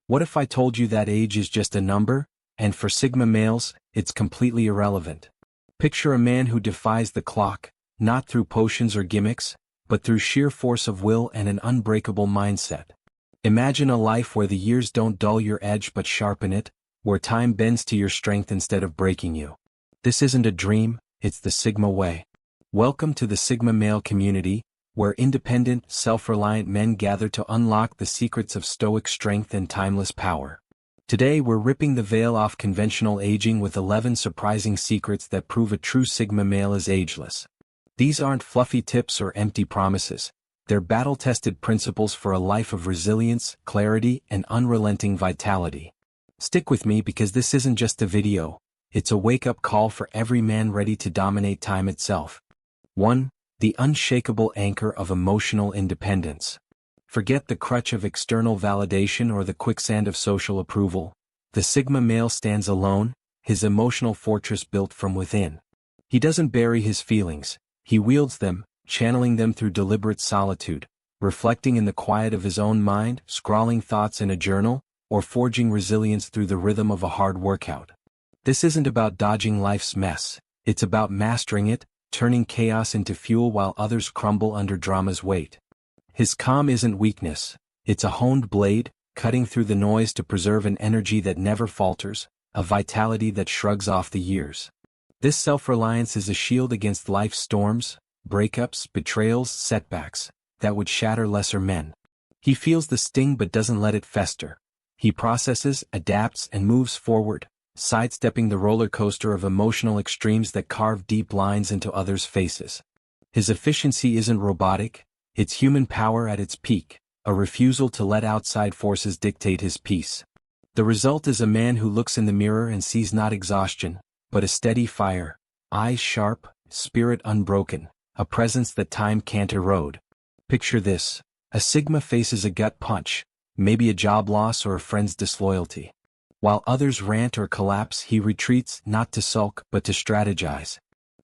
What if I told you that age is just a number, and for Sigma males, it's completely irrelevant? Picture a man who defies the clock, not through potions or gimmicks, but through sheer force of will and an unbreakable mindset. Imagine a life where the years don't dull your edge but sharpen it, where time bends to your strength instead of breaking you. This isn't a dream, it's the Sigma way. Welcome to the Sigma male community, where independent, self-reliant men gather to unlock the secrets of Stoic strength and timeless power. Today we're ripping the veil off conventional aging with 11 surprising secrets that prove a true Sigma male is ageless. These aren't fluffy tips or empty promises. They're battle-tested principles for a life of resilience, clarity, and unrelenting vitality. Stick with me because this isn't just a video, it's a wake-up call for every man ready to dominate time itself. 1. The unshakable anchor of emotional independence. Forget the crutch of external validation or the quicksand of social approval. The Sigma male stands alone, his emotional fortress built from within. He doesn't bury his feelings, he wields them, channeling them through deliberate solitude, reflecting in the quiet of his own mind, scrawling thoughts in a journal, or forging resilience through the rhythm of a hard workout. This isn't about dodging life's mess, it's about mastering it, turning chaos into fuel while others crumble under drama's weight. His calm isn't weakness, it's a honed blade, cutting through the noise to preserve an energy that never falters, a vitality that shrugs off the years. This self-reliance is a shield against life's storms, breakups, betrayals, setbacks, that would shatter lesser men. He feels the sting but doesn't let it fester. He processes, adapts, and moves forward, sidestepping the roller coaster of emotional extremes that carve deep lines into others' faces. His efficiency isn't robotic, it's human power at its peak, a refusal to let outside forces dictate his peace. The result is a man who looks in the mirror and sees not exhaustion, but a steady fire, eyes sharp, spirit unbroken, a presence that time can't erode. Picture this: a Sigma faces a gut punch, maybe a job loss or a friend's disloyalty. While others rant or collapse, he retreats not to sulk but to strategize.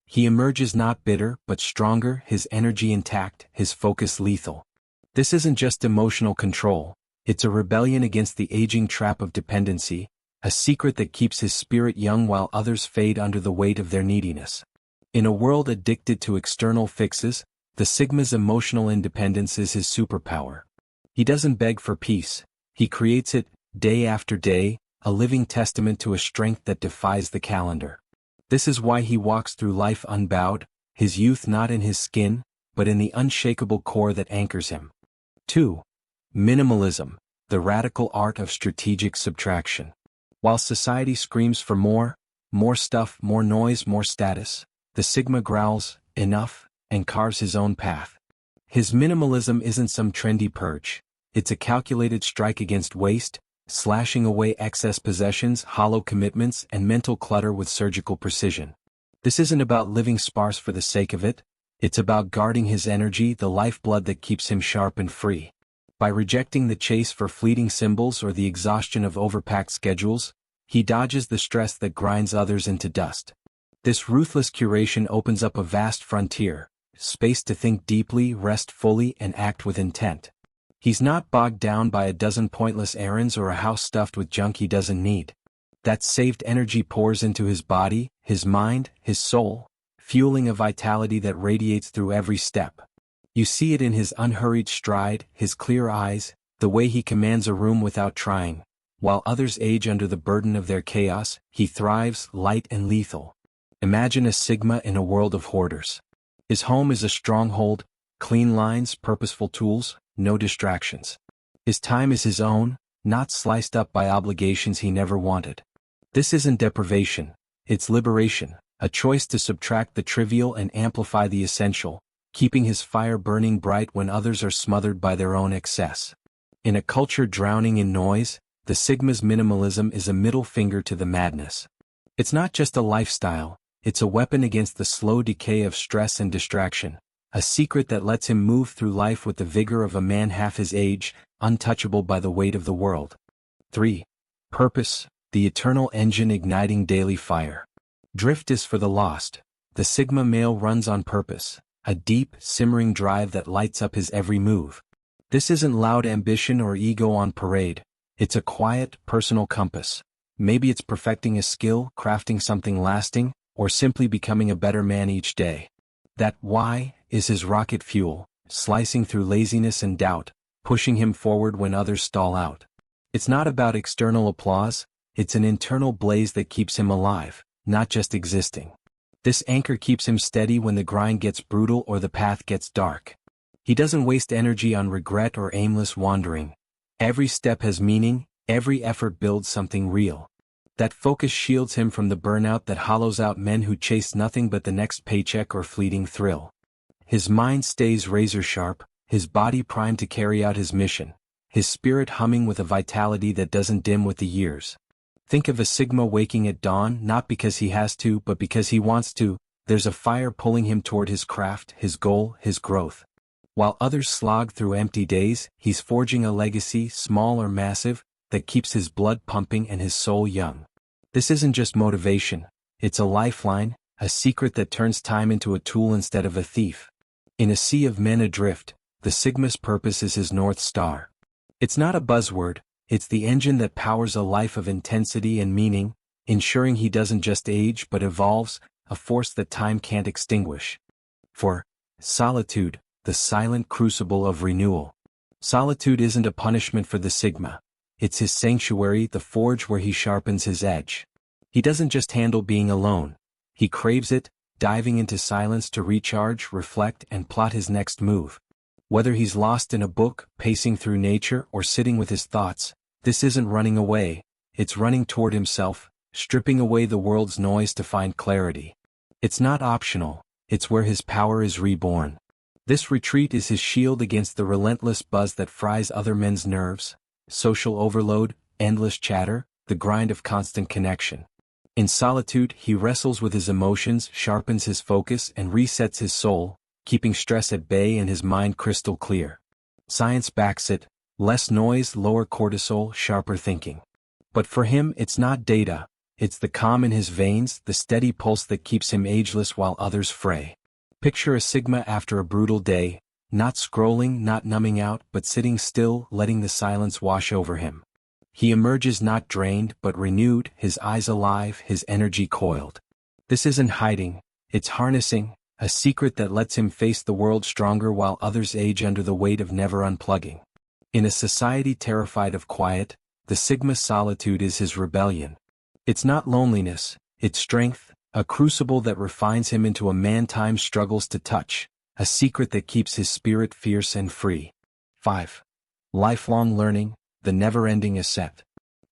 He emerges not bitter but stronger, his energy intact, his focus lethal. This isn't just emotional control, it's a rebellion against the aging trap of dependency, a secret that keeps his spirit young while others fade under the weight of their neediness. In a world addicted to external fixes, the Sigma's emotional independence is his superpower. He doesn't beg for peace, he creates it, day after day, a living testament to a strength that defies the calendar. This is why he walks through life unbowed, his youth not in his skin, but in the unshakable core that anchors him. 2. Minimalism, the radical art of strategic subtraction. While society screams for more stuff, more noise, more status, the Sigma growls, enough, and carves his own path. His minimalism isn't some trendy purge, it's a calculated strike against waste, slashing away excess possessions, hollow commitments, and mental clutter with surgical precision. This isn't about living sparse for the sake of it, it's about guarding his energy, the lifeblood that keeps him sharp and free. By rejecting the chase for fleeting symbols or the exhaustion of overpacked schedules, he dodges the stress that grinds others into dust. This ruthless curation opens up a vast frontier, space to think deeply, rest fully, and act with intent. He's not bogged down by a dozen pointless errands or a house stuffed with junk he doesn't need. That saved energy pours into his body, his mind, his soul, fueling a vitality that radiates through every step. You see it in his unhurried stride, his clear eyes, the way he commands a room without trying. While others age under the burden of their chaos, he thrives, light and lethal. Imagine a Sigma in a world of hoarders. His home is a stronghold, clean lines, purposeful tools, no distractions. His time is his own, not sliced up by obligations he never wanted. This isn't deprivation, it's liberation, a choice to subtract the trivial and amplify the essential, keeping his fire burning bright when others are smothered by their own excess. In a culture drowning in noise, the Sigma's minimalism is a middle finger to the madness. It's not just a lifestyle, it's a weapon against the slow decay of stress and distraction, a secret that lets him move through life with the vigor of a man half his age, untouchable by the weight of the world. 3. Purpose, the eternal engine igniting daily fire. Drift is for the lost. The Sigma male runs on purpose, a deep, simmering drive that lights up his every move. This isn't loud ambition or ego on parade, It's a quiet, personal compass. Maybe it's perfecting a skill, crafting something lasting, or simply becoming a better man each day. That why is his rocket fuel, slicing through laziness and doubt, pushing him forward when others stall out. It's not about external applause, it's an internal blaze that keeps him alive, not just existing. This anchor keeps him steady when the grind gets brutal or the path gets dark. He doesn't waste energy on regret or aimless wandering. Every step has meaning, every effort builds something real. That focus shields him from the burnout that hollows out men who chase nothing but the next paycheck or fleeting thrill. His mind stays razor-sharp, his body primed to carry out his mission, his spirit humming with a vitality that doesn't dim with the years. Think of a Sigma waking at dawn not because he has to but because he wants to. There's a fire pulling him toward his craft, his goal, his growth. While others slog through empty days, he's forging a legacy, small or massive, that keeps his blood pumping and his soul young. This isn't just motivation, it's a lifeline, a secret that turns time into a tool instead of a thief. In a sea of men adrift, the Sigma's purpose is his North Star. It's not a buzzword, it's the engine that powers a life of intensity and meaning, ensuring he doesn't just age but evolves, a force that time can't extinguish. For Solitude, the silent crucible of renewal. Solitude isn't a punishment for the Sigma. It's his sanctuary, the forge where he sharpens his edge. He doesn't just handle being alone. He craves it, diving into silence to recharge, reflect, and plot his next move. Whether he's lost in a book, pacing through nature, or sitting with his thoughts, this isn't running away, it's running toward himself, stripping away the world's noise to find clarity. It's not optional, it's where his power is reborn. This retreat is his shield against the relentless buzz that fries other men's nerves, social overload, endless chatter, the grind of constant connection. In solitude, he wrestles with his emotions, sharpens his focus, and resets his soul, keeping stress at bay and his mind crystal clear. Science backs it, less noise, lower cortisol, sharper thinking. But for him it's not data, it's the calm in his veins, the steady pulse that keeps him ageless while others fray. Picture a Sigma after a brutal day, not scrolling, not numbing out, but sitting still, letting the silence wash over him. He emerges not drained but renewed, his eyes alive, his energy coiled. This isn't hiding, it's harnessing, a secret that lets him face the world stronger while others age under the weight of never unplugging. In a society terrified of quiet, the Sigma's solitude is his rebellion. It's not loneliness, it's strength, a crucible that refines him into a man time struggles to touch, a secret that keeps his spirit fierce and free. 5. Lifelong learning, the never-ending ascent.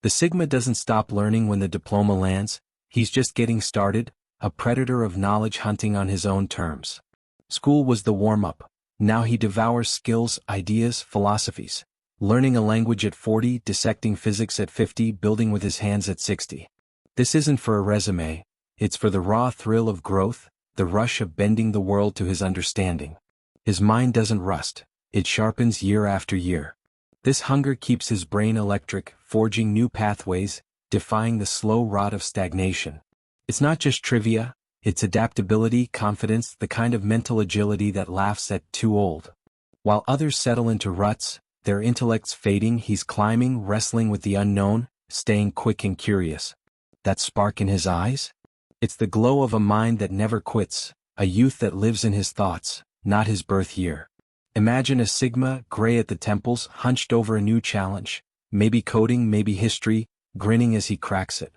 The Sigma doesn't stop learning when the diploma lands, he's just getting started, a predator of knowledge hunting on his own terms. School was the warm-up, now he devours skills, ideas, philosophies. Learning a language at 40, dissecting physics at 50, building with his hands at 60. This isn't for a resume, it's for the raw thrill of growth, the rush of bending the world to his understanding. His mind doesn't rust, it sharpens year after year. This hunger keeps his brain electric, forging new pathways, defying the slow rot of stagnation. It's not just trivia, it's adaptability, confidence, the kind of mental agility that laughs at too old. While others settle into ruts, their intellects fading, he's climbing, wrestling with the unknown, staying quick and curious. That spark in his eyes? It's the glow of a mind that never quits, a youth that lives in his thoughts, not his birth year. Imagine a Sigma, gray at the temples, hunched over a new challenge, maybe coding, maybe history, grinning as he cracks it.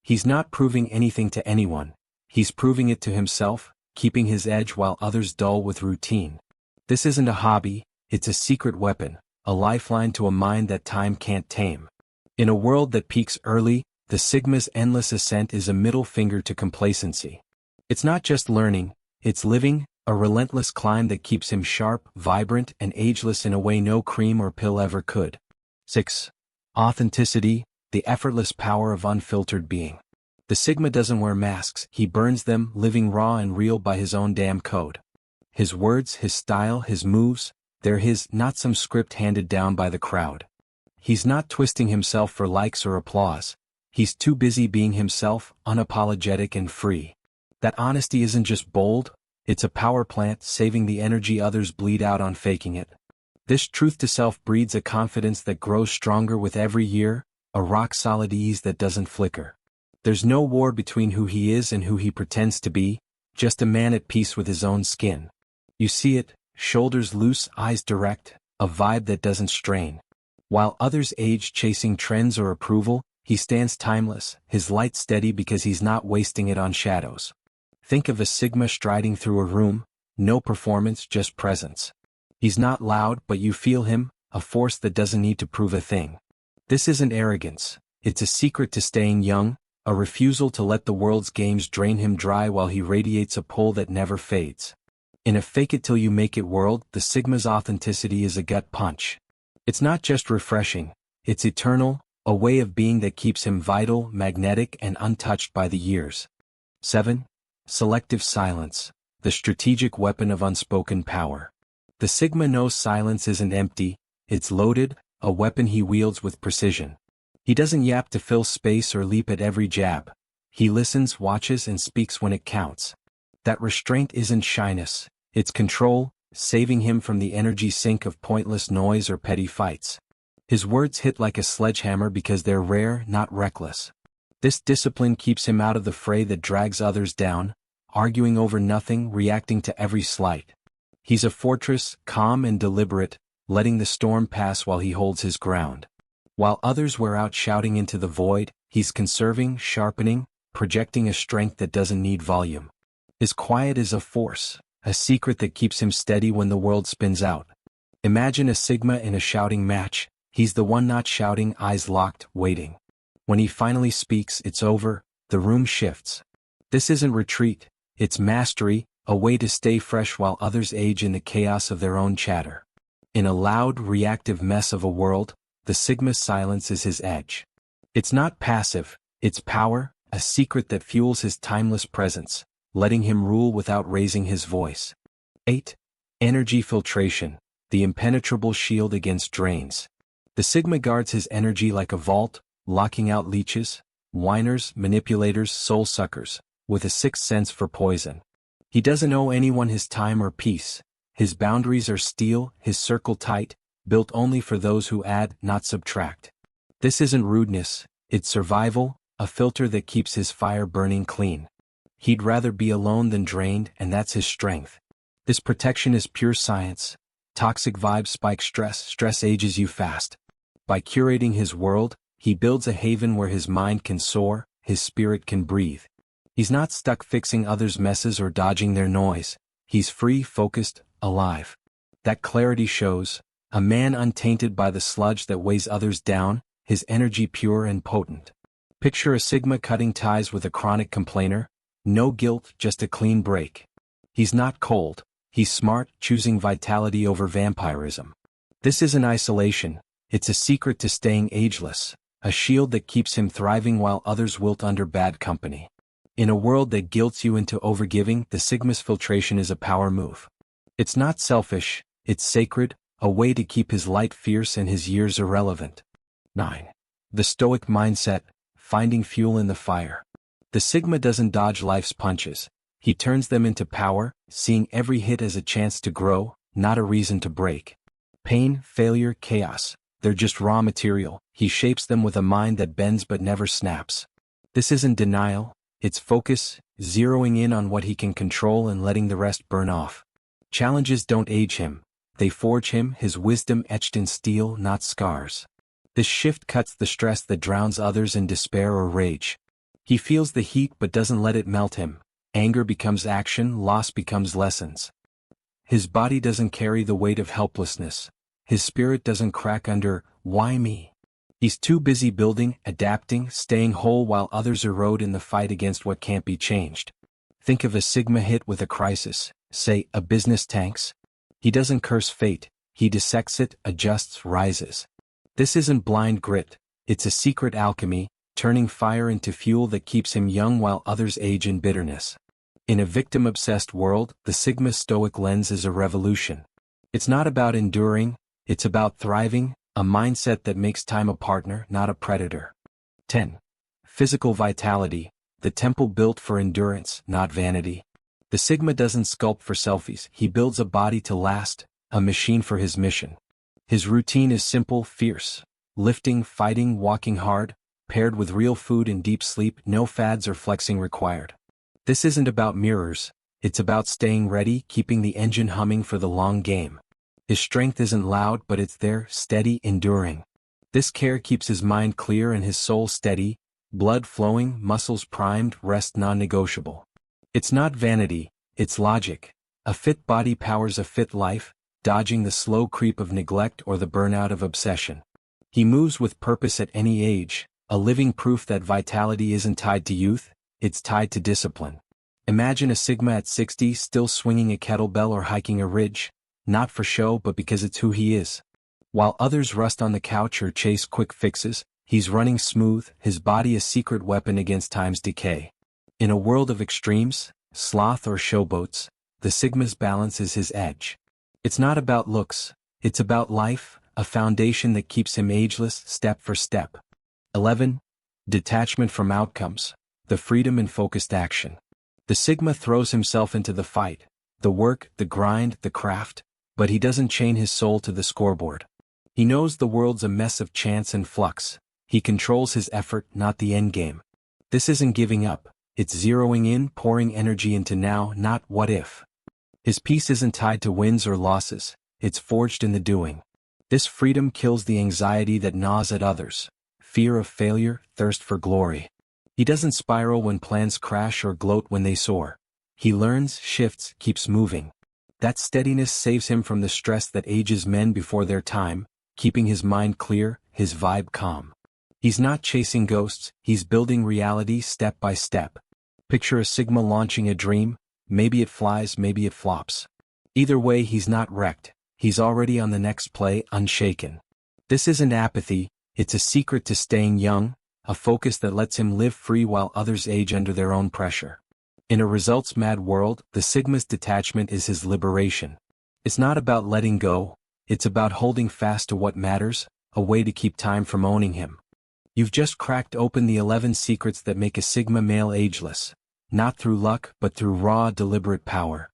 He's not proving anything to anyone, he's proving it to himself, keeping his edge while others dull with routine. This isn't a hobby, it's a secret weapon, a lifeline to a mind that time can't tame. In a world that peaks early, the Sigma's endless ascent is a middle finger to complacency. It's not just learning, it's living, a relentless climb that keeps him sharp, vibrant, and ageless in a way no cream or pill ever could. 6. Authenticity, the effortless power of unfiltered being. The Sigma doesn't wear masks, he burns them, living raw and real by his own damn code. His words, his style, his moves, they're his, not some script handed down by the crowd. He's not twisting himself for likes or applause. He's too busy being himself, unapologetic and free. That honesty isn't just bold, it's a power plant saving the energy others bleed out on faking it. This truth to self breeds a confidence that grows stronger with every year, a rock-solid ease that doesn't flicker. There's no war between who he is and who he pretends to be, just a man at peace with his own skin. You see it, shoulders loose, eyes direct, a vibe that doesn't strain. While others age chasing trends or approval, he stands timeless, his light steady because he's not wasting it on shadows. Think of a Sigma striding through a room, no performance, just presence. He's not loud, but you feel him, a force that doesn't need to prove a thing. This isn't arrogance, it's a secret to staying young, a refusal to let the world's games drain him dry while he radiates a pull that never fades. In a fake-it-till-you-make-it world, the Sigma's authenticity is a gut punch. It's not just refreshing, it's eternal, a way of being that keeps him vital, magnetic, and untouched by the years. 7. Selective silence, the strategic weapon of unspoken power. The Sigma knows silence isn't empty, it's loaded, a weapon he wields with precision. He doesn't yap to fill space or leap at every jab. He listens, watches, and speaks when it counts. That restraint isn't shyness, it's control, saving him from the energy sink of pointless noise or petty fights. His words hit like a sledgehammer because they're rare, not reckless. This discipline keeps him out of the fray that drags others down, arguing over nothing, reacting to every slight. He's a fortress, calm and deliberate, letting the storm pass while he holds his ground. While others wear out shouting into the void, he's conserving, sharpening, projecting a strength that doesn't need volume. His quiet is a force, a secret that keeps him steady when the world spins out. Imagine a Sigma in a shouting match. He's the one not shouting, eyes locked, waiting. When he finally speaks, it's over, the room shifts. This isn't retreat, it's mastery, a way to stay fresh while others age in the chaos of their own chatter. In a loud, reactive mess of a world, the Sigma's silence is his edge. It's not passive, it's power, a secret that fuels his timeless presence, letting him rule without raising his voice. 8. Energy filtration, the impenetrable shield against drains. The Sigma guards his energy like a vault, locking out leeches, whiners, manipulators, soul suckers, with a sixth sense for poison. He doesn't owe anyone his time or peace. His boundaries are steel, his circle tight, built only for those who add, not subtract. This isn't rudeness, it's survival, a filter that keeps his fire burning clean. He'd rather be alone than drained, and that's his strength. This protection is pure science. Toxic vibes spike stress, stress ages you fast. By curating his world, he builds a haven where his mind can soar, his spirit can breathe. He's not stuck fixing others' messes or dodging their noise. He's free, focused, alive. That clarity shows, a man untainted by the sludge that weighs others down, his energy pure and potent. Picture a Sigma cutting ties with a chronic complainer. No guilt, just a clean break. He's not cold, he's smart, choosing vitality over vampirism. This isn't isolation, it's a secret to staying ageless, a shield that keeps him thriving while others wilt under bad company. In a world that guilts you into overgiving, the Sigma's filtration is a power move. It's not selfish, it's sacred, a way to keep his light fierce and his years irrelevant. 9. The Stoic mindset, finding fuel in the fire. The Sigma doesn't dodge life's punches. He turns them into power, seeing every hit as a chance to grow, not a reason to break. Pain, failure, chaos, they're just raw material. He shapes them with a mind that bends but never snaps. This isn't denial, it's focus, zeroing in on what he can control and letting the rest burn off. Challenges don't age him, they forge him, his wisdom etched in steel, not scars. This shift cuts the stress that drowns others in despair or rage. He feels the heat but doesn't let it melt him. Anger becomes action, loss becomes lessons. His body doesn't carry the weight of helplessness. His spirit doesn't crack under, why me? He's too busy building, adapting, staying whole while others erode in the fight against what can't be changed. Think of a Sigma hit with a crisis, say, a business tanks. He doesn't curse fate, he dissects it, adjusts, rises. This isn't blind grit, it's a secret alchemy, turning fire into fuel that keeps him young while others age in bitterness. In a victim-obsessed world, the Sigma Stoic lens is a revolution. It's not about enduring, it's about thriving, a mindset that makes time a partner, not a predator. 10. Physical vitality, the temple built for endurance, not vanity. The Sigma doesn't sculpt for selfies, he builds a body to last, a machine for his mission. His routine is simple, fierce. Lifting, fighting, walking hard, paired with real food and deep sleep, no fads or flexing required. This isn't about mirrors, it's about staying ready, keeping the engine humming for the long game. His strength isn't loud, but it's there, steady, enduring. This care keeps his mind clear and his soul steady, blood flowing, muscles primed, rest non-negotiable. It's not vanity, it's logic. A fit body powers a fit life, dodging the slow creep of neglect or the burnout of obsession. He moves with purpose at any age, a living proof that vitality isn't tied to youth, it's tied to discipline. Imagine a Sigma at 60 still swinging a kettlebell or hiking a ridge, not for show but because it's who he is. While others rust on the couch or chase quick fixes, he's running smooth, his body a secret weapon against time's decay. In a world of extremes, sloth or showboats, the Sigma's balance is his edge. It's not about looks, it's about life, a foundation that keeps him ageless step for step. 11. Detachment from outcomes, the freedom and focused action. The Sigma throws himself into the fight, the work, the grind, the craft, but he doesn't chain his soul to the scoreboard. He knows the world's a mess of chance and flux. He controls his effort, not the endgame. This isn't giving up, it's zeroing in, pouring energy into now, not what if. His peace isn't tied to wins or losses, it's forged in the doing. This freedom kills the anxiety that gnaws at others, fear of failure, thirst for glory. He doesn't spiral when plans crash or gloat when they soar. He learns, shifts, keeps moving. That steadiness saves him from the stress that ages men before their time, keeping his mind clear, his vibe calm. He's not chasing ghosts, he's building reality step by step. Picture a Sigma launching a dream, maybe it flies, maybe it flops. Either way, he's not wrecked, he's already on the next play, unshaken. This isn't apathy, it's a secret to staying young, a focus that lets him live free while others age under their own pressure. In a results-mad world, the Sigma's detachment is his liberation. It's not about letting go, it's about holding fast to what matters, a way to keep time from owning him. You've just cracked open the 11 secrets that make a Sigma male ageless, not through luck but through raw, deliberate power.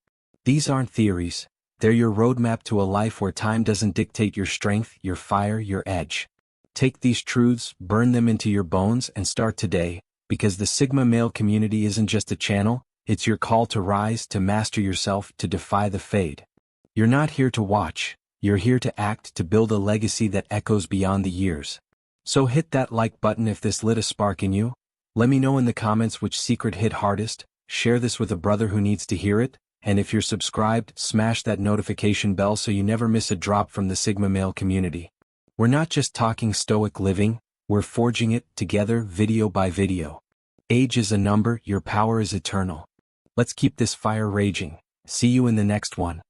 These aren't theories, they're your roadmap to a life where time doesn't dictate your strength, your fire, your edge. Take these truths, burn them into your bones and start today, because the Sigma male community isn't just a channel, it's your call to rise, to master yourself, to defy the fade. You're not here to watch, you're here to act, to build a legacy that echoes beyond the years. So hit that like button if this lit a spark in you. Let me know in the comments which secret hit hardest, share this with a brother who needs to hear it, and if you're subscribed, smash that notification bell so you never miss a drop from the Sigma male community. We're not just talking stoic living, we're forging it together, video by video. Age is a number, your power is eternal. Let's keep this fire raging. See you in the next one.